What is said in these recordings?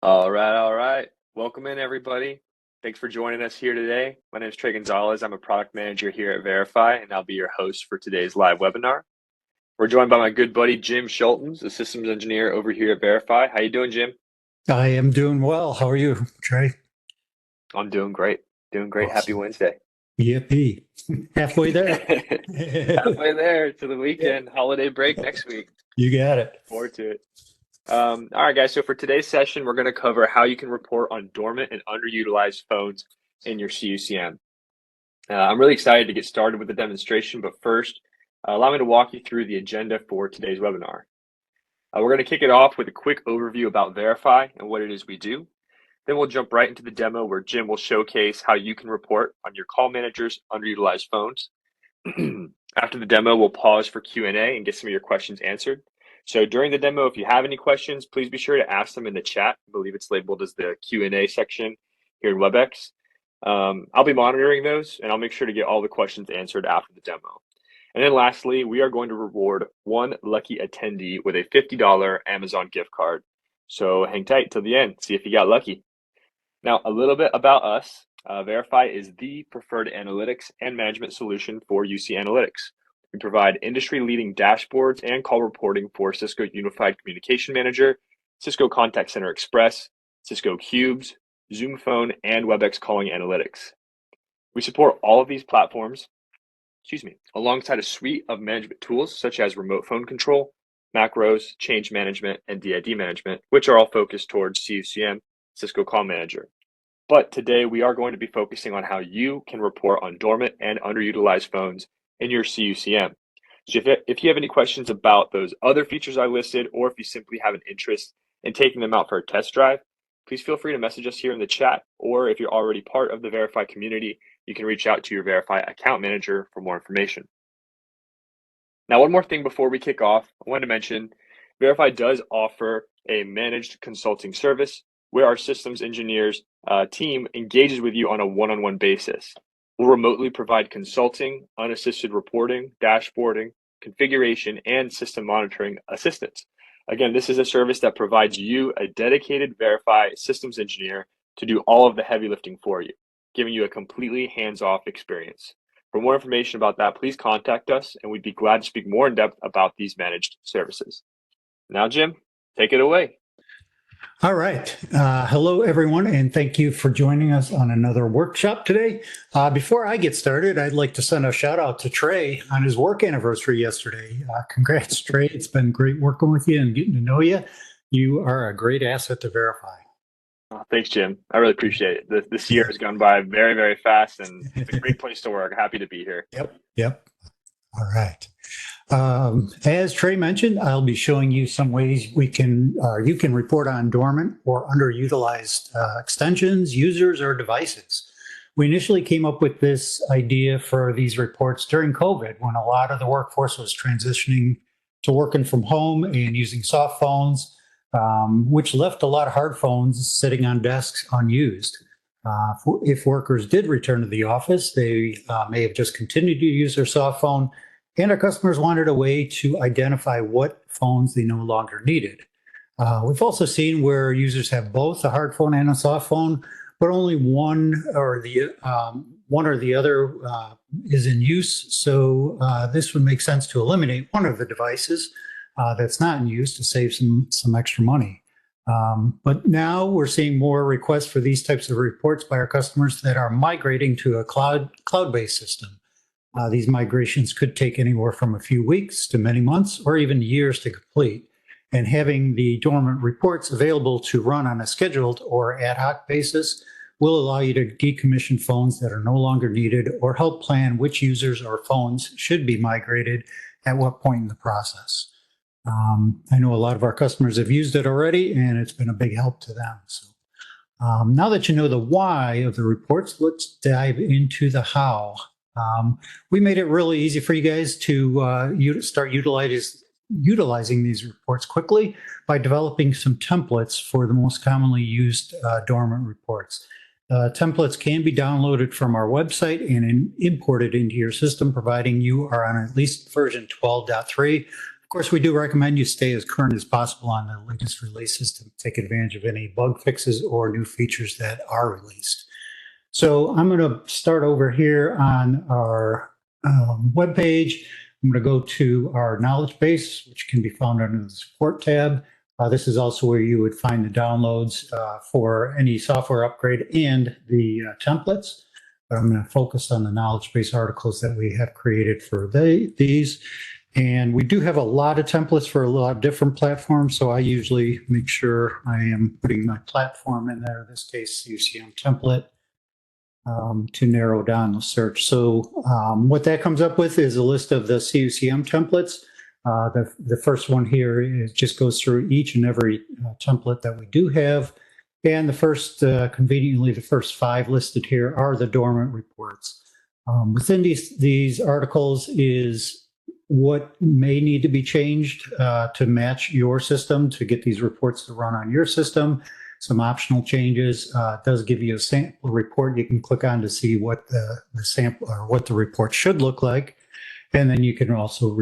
All right, all right. Welcome in, everybody. Thanks for joining us here today. My name is Trey Gonzalez. I'm a product manager here at Verify, and I'll be your host for today's live webinar. We're joined by my good buddy, Jim Schultens, a systems engineer over here at Verify. How you doing, Jim? I am doing well. How are you, Trey? I'm doing great. Doing great. Happy Awesome. Wednesday. Yippee. Halfway there. Halfway there to the Yeah, weekend, holiday break next week. you got it. Forward to it. All right, guys. So for today's session, we're going to cover how you can report on dormant and underutilized phones in your CUCM. I'm really excited to get started with the demonstration, but first, allow me to walk you through the agenda for today's webinar. We're going to kick it off with a quick overview about Verify and what it is we do. Then we'll jump right into the demo where Jim will showcase how you can report on your call manager's underutilized phones. After the demo, we'll pause for Q&A and get some of your questions answered. So during the demo, if you have any questions, please be sure to ask them in the chat. I believe it's labeled as the Q&A section here in WebEx. I'll be monitoring those, and I'll make sure to get all the questions answered after the demo. And then lastly, we are going to reward one lucky attendee with a $50 Amazon gift card. So hang tight till the end, see if you got lucky. Now, a little bit about us. Verify is the preferred analytics and management solution for UC Analytics. We provide industry-leading dashboards and call reporting for Cisco Unified Communication Manager, Cisco Contact Center Express, Cisco Cubes, Zoom Phone, and WebEx calling analytics. We support all of these platforms, alongside a suite of management tools such as remote phone control, macros, change management, and DID management, which are all focused towards CUCM, Cisco Call Manager. But today we are going to be focusing on how you can report on dormant and underutilized phones in your CUCM. So if you have any questions about those other features I listed, or if you simply have an interest in taking them out for a test drive, please feel free to message us here in the chat, or if you're already part of the Verify community, you can reach out to your Verify account manager for more information. Now, one more thing before we kick off, I wanted to mention Verify does offer a managed consulting service where our systems engineers team engages with you on a one-on-one basis. We'll remotely provide consulting, unassisted reporting, dashboarding, configuration, and system monitoring assistance. Again, this is a service that provides you a dedicated Verify systems engineer to do all of the heavy lifting for you, giving you a completely hands-off experience. For more information about that, please contact us, and we'd be glad to speak more in depth about these managed services. Now, Jim, take it away. All right. Hello, everyone, and thank you for joining us on another workshop today. Before I get started, I'd like to send a shout out to Trey on his work anniversary yesterday. Congrats, Trey. It's been great working with you and getting to know you. You are a great asset to Verify. Oh, thanks, Jim. I really appreciate it. This year has gone by very, very fast, and it's a great place to work. Happy to be here. Yep. All right. As Trey mentioned, I'll be showing you some ways you can report on dormant or underutilized extensions, users, or devices. We initially came up with this idea for these reports during COVID, when a lot of the workforce was transitioning to working from home and using soft phones, which left a lot of hard phones sitting on desks unused. If workers did return to the office, they may have just continued to use their soft phone, and our customers wanted a way to identify what phones they no longer needed. We've also seen where users have both a hard phone and a soft phone, but only one or the other is in use. So this would make sense to eliminate one of the devices that's not in use to save some extra money. But now we're seeing more requests for these types of reports by our customers that are migrating to a cloud-based system. These migrations could take anywhere from a few weeks to many months or even years to complete. And having the dormant reports available to run on a scheduled or ad hoc basis will allow you to decommission phones that are no longer needed or help plan which users or phones should be migrated at what point in the process. I know a lot of our customers have used it already, and it's been a big help to them. So now that you know the why of the reports, let's dive into the how. We made it really easy for you guys to start utilizing these reports quickly by developing some templates for the most commonly used dormant reports. Templates can be downloaded from our website and imported into your system, providing you are on at least version 12.3 Of course, we do recommend you stay as current as possible on the latest releases to take advantage of any bug fixes or new features that are released. So I'm going to start over here on our web page. I'm going to go to our knowledge base, which can be found under the support tab. This is also where you would find the downloads for any software upgrade and the templates. But I'm going to focus on the knowledge base articles that we have created for these. And we do have a lot of templates for a lot of different platforms. So I usually make sure I am putting my platform in there, in this case, CUCM template, to narrow down the search. So what that comes up with is a list of the CUCM templates. The first one here is just goes through each and every template that we do have. And the first, conveniently, the first 5 listed here are the dormant reports. Within these articles is what may need to be changed to match your system to get these reports to run on your system. Some optional changes. It does give you a sample report you can click on to see what the sample or what the report should look like. And then you can also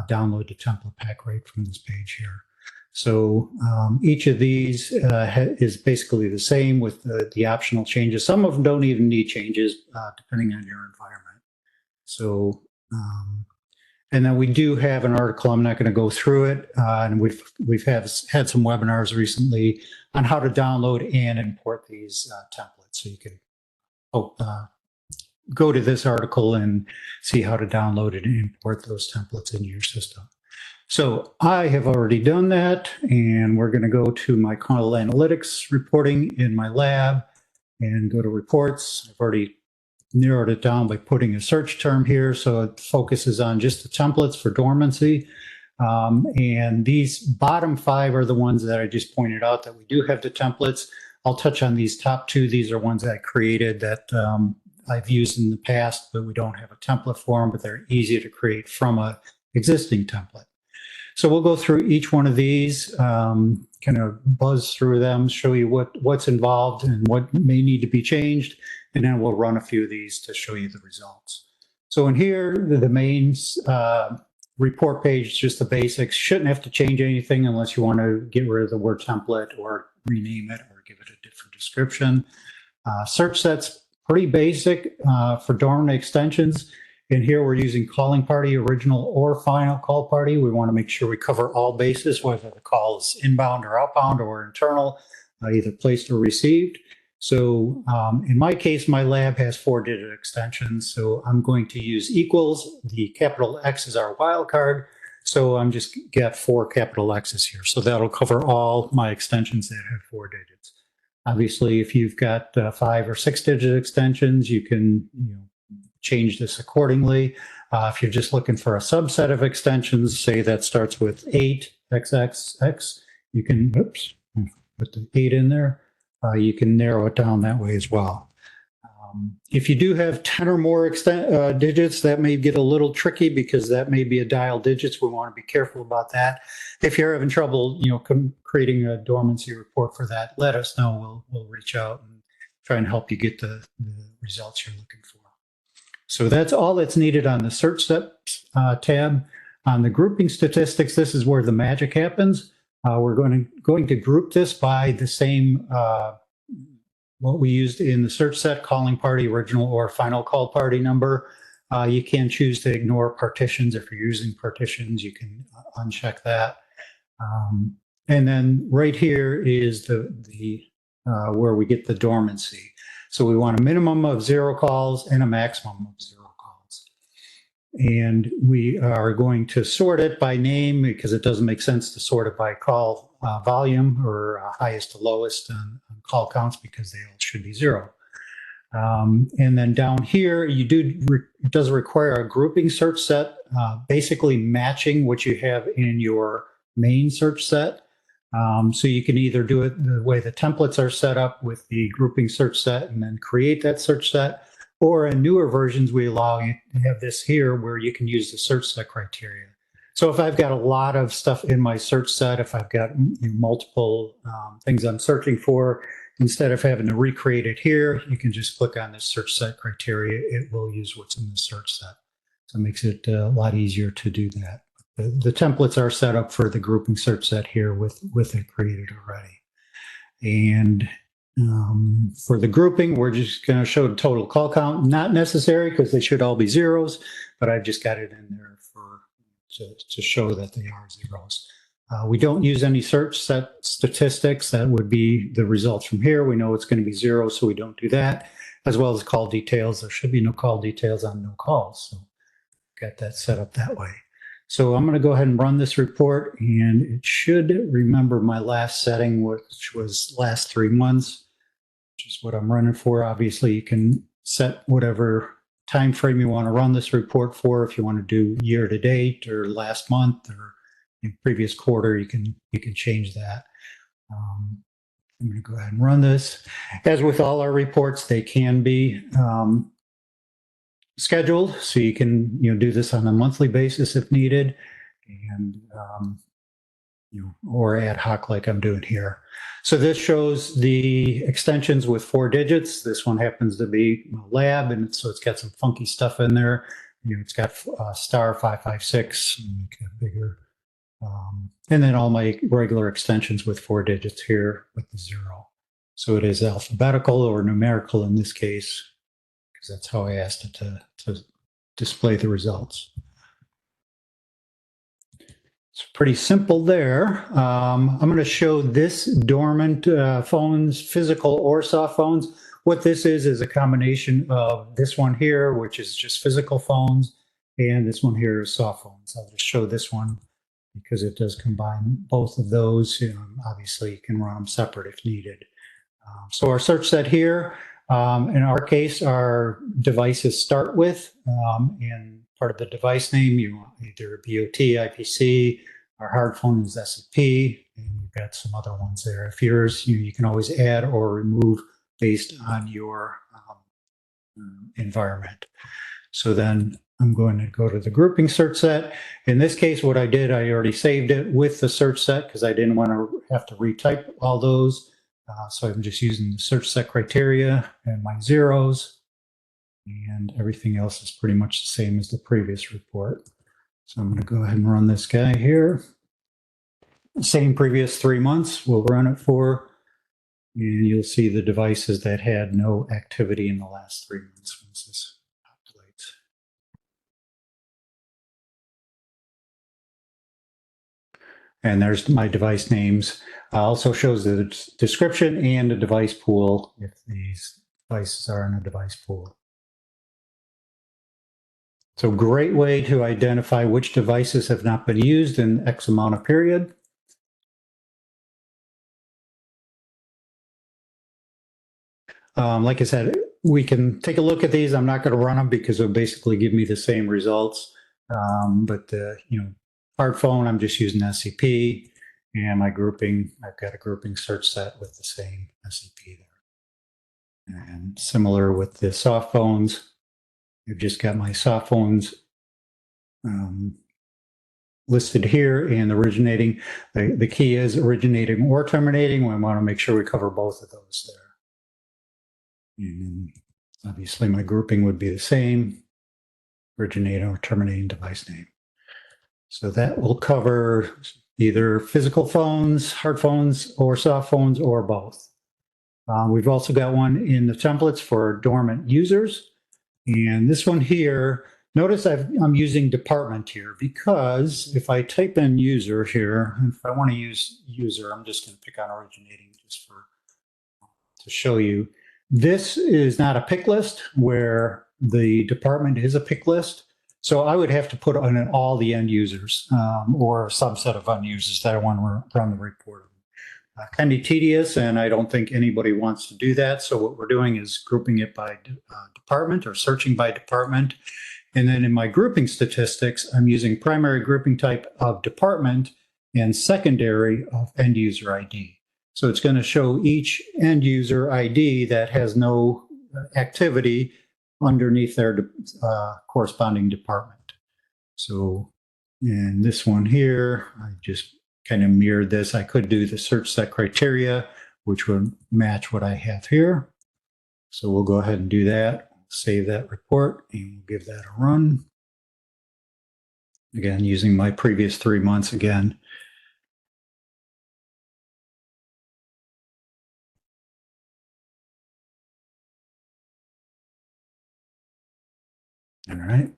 download the template pack right from this page here. So each of these is basically the same with the optional changes. Some of them don't even need changes depending on your environment. So, and then we do have an article. I'm not going to go through it, and we've had some webinars recently on how to download and import these templates. So you can go to this article and see how to download and import those templates into your system. So I have already done that, and we're going to go to my Call Analytics reporting in my lab and go to reports. I've already narrowed it down by putting a search term here, so it focuses on just the templates for dormancy. And these bottom 5 are the ones that I just pointed out that we do have the templates. I'll touch on these top 2. These are ones that I created that I've used in the past, but we don't have a template for them, but they're easy to create from an existing template. So we'll go through each one of these, kind of buzz through them, show you what's involved and what may need to be changed, and then we'll run a few of these to show you the results. So in here, the main report page, just the basics. Shouldn't have to change anything unless you want to get rid of the word template or rename it or give it a different description. Search set's pretty basic for dormant extensions. In here, we're using calling party, original or final call party. We want to make sure we cover all bases, whether the call is inbound or outbound or internal, either placed or received. So in my case, my lab has 4-digit extensions. So I'm going to use equals. The capital X is our wildcard. So I'm just got 4 capital X's here. So that'll cover all my extensions that have 4 digits. Obviously, if you've got 5 or 6-digit extensions, you can change this accordingly. If you're just looking for a subset of extensions, say that starts with 8XXX, you can, put the 8 in there. You can narrow it down that way as well. If you do have 10 or more digits, that may get a little tricky because that may be a dial digits. We want to be careful about that. If you're having trouble, creating a dormancy report for that, let us know. We'll reach out and try and help you get the results you're looking for. So that's all that's needed on the search steps tab. On the grouping statistics, this is where the magic happens. We're going to group this by the same what we used in the search set, calling party, original or final call party number. You can choose to ignore partitions. If you're using partitions, you can uncheck that. And then right here is the where we get the dormancy. So we want a minimum of 0 calls and a maximum of 0 calls. And we are going to sort it by name because it doesn't make sense to sort it by call volume or highest to lowest on call counts because they all should be 0. And then down here, it does require a grouping search set, basically matching what you have in your main search set. So you can either do it the way the templates are set up with the grouping search set and then create that search set, or in newer versions, we allow you to have this here where you can use the search set criteria. So if I've got a lot of stuff in my search set, if I've got multiple things I'm searching for, instead of having to recreate it here, you can just click on this search set criteria. It will use what's in the search set. So it makes it a lot easier to do that. the templates are set up for the grouping search set here with it created already. And for the grouping, we're just going to show the total call count. Not necessary because they should all be zeros, but I've just got it in there to show that they are zeros. We don't use any search set statistics. That would be the results from here. We know it's going to be zero, so we don't do that, as well as call details. There should be no call details on no calls. So got that set up that way. So I'm going to go ahead and run this report, and it should remember my last setting, which was last 3 months, which is what I'm running for. Obviously, you can set whatever time frame you want to run this report for. If you want to do year to date or last month or in previous quarter, you can change that. I'm going to go ahead and run this. As with all our reports, they can be scheduled, so you can do this on a monthly basis if needed, and or ad hoc like I'm doing here. So this shows the extensions with 4 digits. This one happens to be a lab, and so it's got some funky stuff in there. It's got star 556, make it bigger, and then all my regular extensions with 4 digits here with the 0. So it is alphabetical or numerical in this case, because that's how I asked it to display the results. It's pretty simple there. I'm going to show this dormant phones, physical or soft phones. What this is a combination of this one here, which is just physical phones, and this one here is soft phones. I'll just show this one because it does combine both of those. Obviously, you can run them separate if needed. So our search set here, in our case, our devices start with, and part of the device name, you want either BOT, IPC, our hard phone is SCP, and you've got some other ones there. If yours, you can always add or remove based on your environment. So then I'm going to go to the grouping search set. In this case, what I did, I already saved it with the search set because I didn't want to have to retype all those. So I'm just using the search set criteria and my zeros, and everything else is pretty much the same as the previous report. So I'm going to go ahead and run this guy here. Same previous 3 months, we'll run it for, and you'll see the devices that had no activity in the last 3 months once this populates. And there's my device names. Also shows the description and a device pool if these devices are in a device pool. So great way to identify which devices have not been used in X amount of period. Like I said, we can take a look at these. I'm not going to run them because they'll basically give me the same results. But the hard phone, I'm just using SCP, and my grouping, I've got a grouping search set with the same SCP there. And similar with the soft phones, I've just got my soft phones listed here and originating. The key is originating or terminating. We want to make sure we cover both of those there. And obviously my grouping would be the same, originating or terminating device name. So that will cover either physical phones, hard phones, or soft phones, or both. We've also got one in the templates for dormant users. And this one here, notice I'm using department here because if I type in user here, if I want to use user, I'm just going to pick on originating just to show you. This is not a pick list where the department is a pick list. So I would have to put on all the end users or a subset of end users that I want to run the report. Kind of tedious, and I don't think anybody wants to do that. So what we're doing is grouping it by department or searching by department. And then in my grouping statistics, I'm using primary grouping type of department and secondary of end user ID. So it's going to show each end user ID that has no activity underneath their corresponding department. So in this one here, I just kind of mirrored this. I could do the search set criteria, which would match what I have here. So we'll go ahead and do that. Save that report and we'll give that a run. Again, using my previous 3 months again. All right.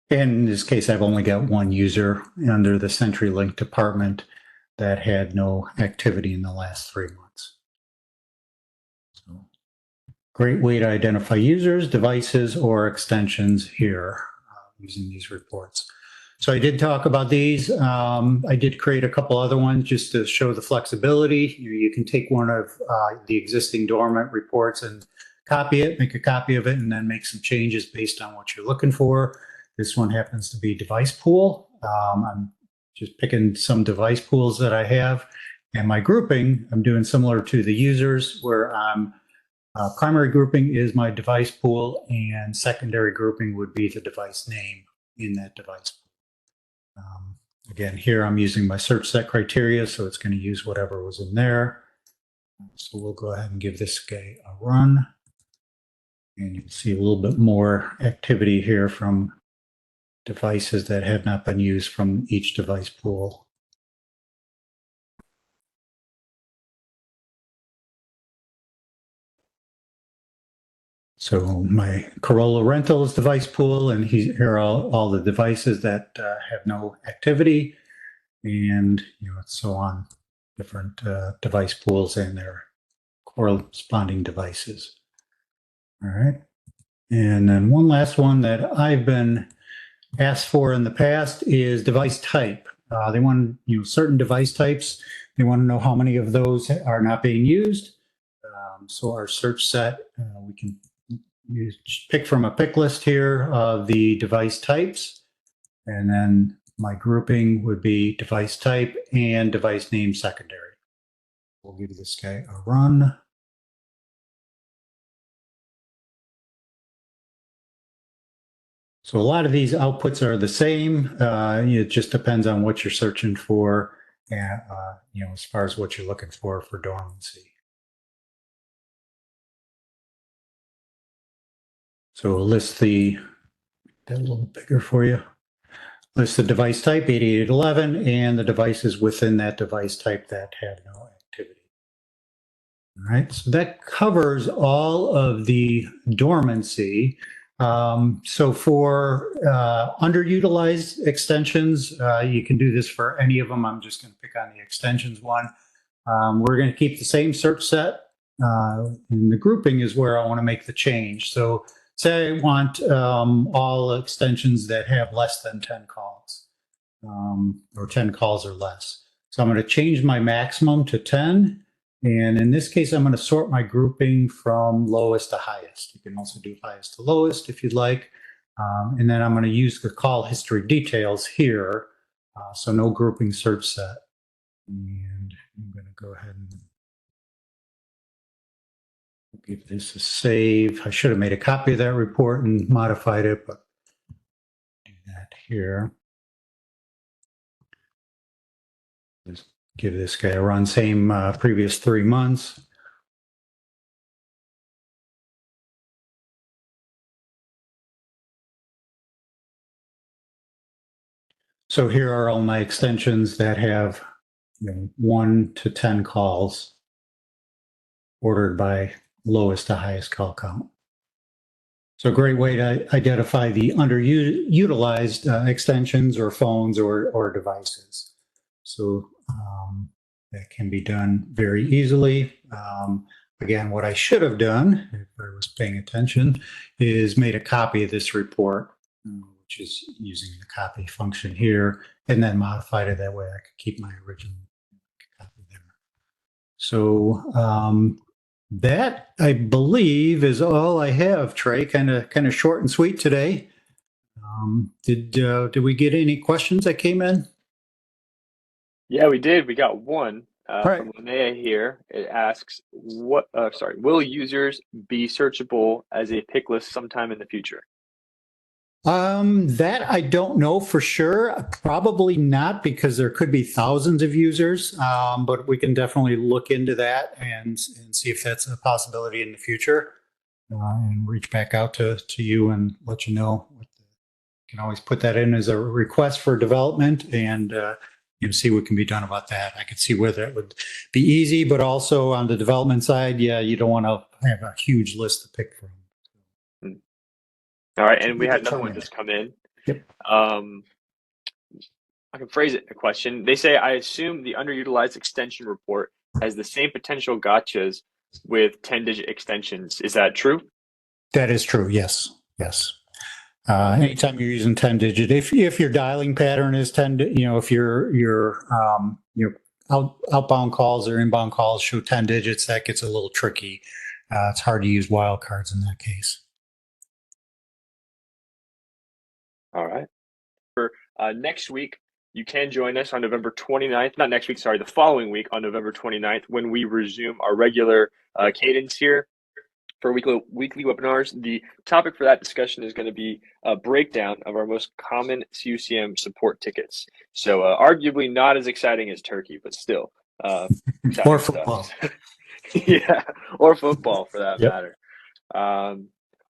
In this case, I've only got one user under the CenturyLink department that had no activity in the last 3 months. So, great way to identify users, devices, or extensions here using these reports. So I did talk about these. I did create a couple other ones just to show the flexibility. You can take one of the existing dormant reports and copy it, make a copy of it, and then make some changes based on what you're looking for. This one happens to be device pool. I'm just picking some device pools that I have. And my grouping, I'm doing similar to the users where I'm primary grouping is my device pool, and secondary grouping would be the device name in that device pool. Again, here I'm using my search set criteria, so it's going to use whatever was in there. So we'll go ahead and give this guy a run. And you can see a little bit more activity here from devices that have not been used from each device pool. So my Corolla Rentals device pool, and here are all the devices that have no activity, and so on, different device pools and their corresponding devices. All right. And then one last one that I've been asked for in the past is device type. They want certain device types. They want to know how many of those are not being used. So our search set, we can pick from a pick list here of the device types. And then my grouping would be device type and device name secondary. We'll give this guy a run. So a lot of these outputs are the same. It just depends on what you're searching for, and as far as what you're looking for dormancy. So we'll list that a little bigger for you. List the device type 8811 and the devices within that device type that have no activity. All right, so that covers all of the dormancy. So for underutilized extensions, you can do this for any of them. I'm just going to pick on the extensions one. We're going to keep the same search set. And the grouping is where I want to make the change. So say I want all extensions that have less than 10 calls or 10 calls or less. So I'm going to change my maximum to 10. And in this case, I'm going to sort my grouping from lowest to highest. You can also do highest to lowest if you'd like. And then I'm going to use the call history details here. So no grouping search set. And I'm going to go ahead and give this a save. I should have made a copy of that report and modified it, but do that here. Just give this guy a run, same previous 3 months. So here are all my extensions that have 1 to 10 calls ordered by lowest to highest call count. So a great way to identify the underutilized extensions or phones or devices. So that can be done very easily. Again, what I should have done, if I was paying attention, is made a copy of this report, which is using the copy function here, and then modified it that way I could keep my original copy there. So that, I believe, is all I have, Trey. Kind of short and sweet today. Did we get any questions that came in? Yeah, we did. We got one Right. from Linnea here. It asks, will users be searchable as a pick list sometime in the future? That I don't know for sure. Probably not, because there could be thousands of users. But we can definitely look into that and see if that's a possibility in the future, and reach back out to you and let you know what can always put that in as a request for development and see what can be done about that. I could see where that would be easy, but also on the development side, yeah, you don't want to have a huge list to pick from. All right, and we had another one just come in. Yep. I can phrase it a question. They say, I assume the underutilized extension report has the same potential gotchas with 10-digit extensions. Is that true? That is true. Yes. Yes. Anytime you're using 10-digit, if your dialing pattern is 10, if your outbound calls or inbound calls show 10 digits, that gets a little tricky. It's hard to use wildcards in that case. All right. For next week, you can join us on November 29th. Not next week, sorry, the following week on November 29th when we resume our regular cadence here for weekly webinars. The topic for that discussion is going to be a breakdown of our most common CUCM support tickets. So arguably not as exciting as turkey, but still or football. Yeah, or football for that Yep. matter.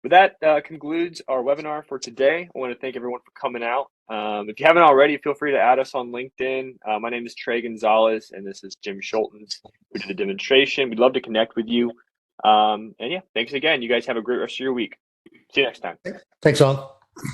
But that concludes our webinar for today. I want to thank everyone for coming out. If you haven't already, feel free to add us on LinkedIn. My name is Trey Gonzalez, and this is Jim Schultens, who did the demonstration. We'd love to connect with you. And yeah, thanks again. You guys have a great rest of your week. See you next time. Thanks all.